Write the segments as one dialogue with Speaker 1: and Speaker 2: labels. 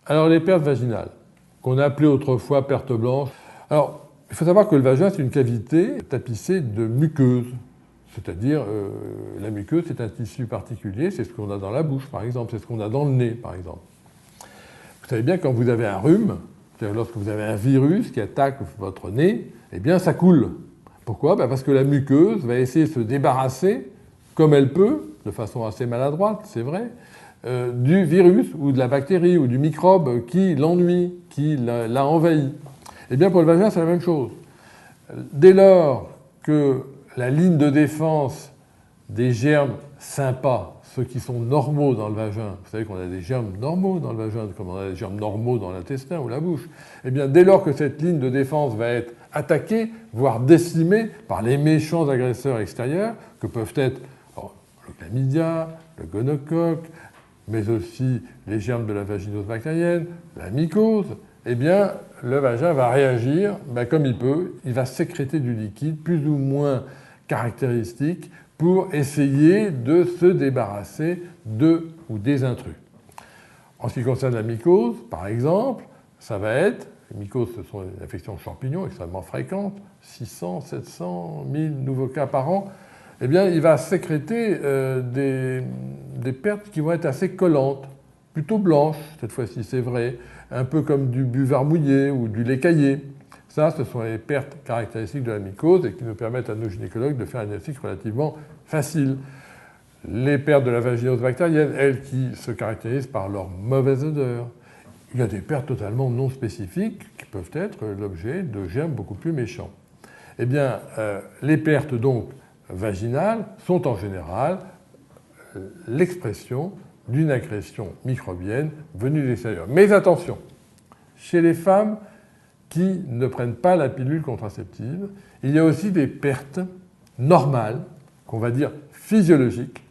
Speaker 1: Alors les pertes vaginales, qu'on a appelées autrefois pertes blanches. Alors, il faut savoir que le vagin, c'est une cavité tapissée de muqueuses. C'est-à-dire, la muqueuse, c'est un tissu particulier, c'est ce qu'on a dans la bouche, par exemple, c'est ce qu'on a dans le nez, par exemple. Vous savez bien, quand vous avez un rhume, c'est-à-dire lorsque vous avez un virus qui attaque votre nez, eh bien, ça coule. Pourquoi? Parce que la muqueuse va essayer de se débarrasser, comme elle peut, de façon assez maladroite, c'est vrai, du virus ou de la bactérie ou du microbe qui l'ennuie, qui l'a envahi. Eh bien, pour le vagin, c'est la même chose. Dès lors que la ligne de défense des germes sympas, ceux qui sont normaux dans le vagin, vous savez qu'on a des germes normaux dans le vagin, comme on a des germes normaux dans l'intestin ou la bouche, eh bien, dès lors que cette ligne de défense va être attaquée, voire décimée par les méchants agresseurs extérieurs, que peuvent être le chlamydia, le gonocoque, mais aussi les germes de la vaginose bactérienne, la mycose, eh bien, le vagin va réagir comme il peut. Il va sécréter du liquide plus ou moins caractéristique pour essayer de se débarrasser de ou des intrus. En ce qui concerne la mycose, par exemple, ça va être, les mycoses, ce sont des infections champignons extrêmement fréquentes, 600, 700, 1000 nouveaux cas par an, eh bien, il va sécréter des pertes qui vont être assez collantes, plutôt blanches, cette fois-ci, c'est vrai, un peu comme du buvard mouillé ou du lait caillé. Ça, ce sont les pertes caractéristiques de la mycose et qui nous permettent à nos gynécologues de faire un diagnostic relativement facile. Les pertes de la vaginose bactérienne, elles, qui se caractérisent par leur mauvaise odeur. Il y a des pertes totalement non spécifiques qui peuvent être l'objet de germes beaucoup plus méchants. Eh bien, les pertes, donc, vaginales sont en général l'expression d'une agression microbienne venue de l'extérieur. Mais attention, chez les femmes qui ne prennent pas la pilule contraceptive, il y a aussi des pertes normales, qu'on va dire physiologiques,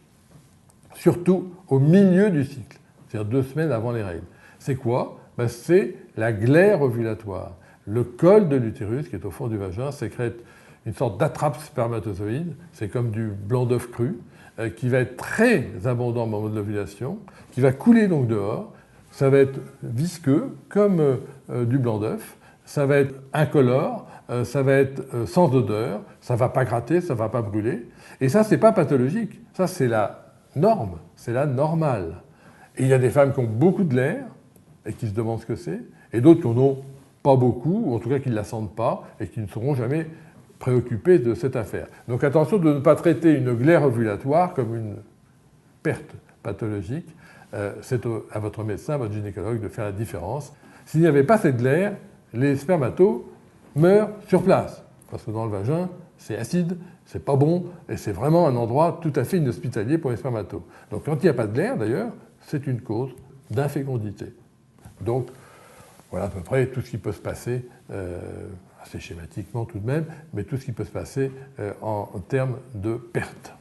Speaker 1: surtout au milieu du cycle, c'est-à-dire 2 semaines avant les règles. C'est quoi? C'est la glaire ovulatoire. Le col de l'utérus, qui est au fond du vagin, sécrète une sorte d'attrape spermatozoïde, c'est comme du blanc d'œuf cru, qui va être très abondant au moment de l'ovulation, qui va couler donc dehors. Ça va être visqueux, comme du blanc d'œuf. Ça va être incolore, ça va être sans odeur, ça ne va pas gratter, ça ne va pas brûler. Et ça, ce n'est pas pathologique. Ça, c'est la norme, c'est la normale. Et il y a des femmes qui ont beaucoup de glaire et qui se demandent ce que c'est, et d'autres qui n'en ont pas beaucoup, ou en tout cas qui ne la sentent pas, et qui ne seront jamais préoccupées de cette affaire. Donc attention de ne pas traiter une glaire ovulatoire comme une perte pathologique. C'est à votre médecin, à votre gynécologue de faire la différence. S'il n'y avait pas cette glaire, les spermatos meurent sur place. Parce que dans le vagin, c'est acide, c'est pas bon, et c'est vraiment un endroit tout à fait inhospitalier pour les spermatos. Donc quand il n'y a pas de glaire, d'ailleurs, c'est une cause d'infécondité. Donc, voilà à peu près tout ce qui peut se passer, assez schématiquement tout de même, mais tout ce qui peut se passer en termes de perte.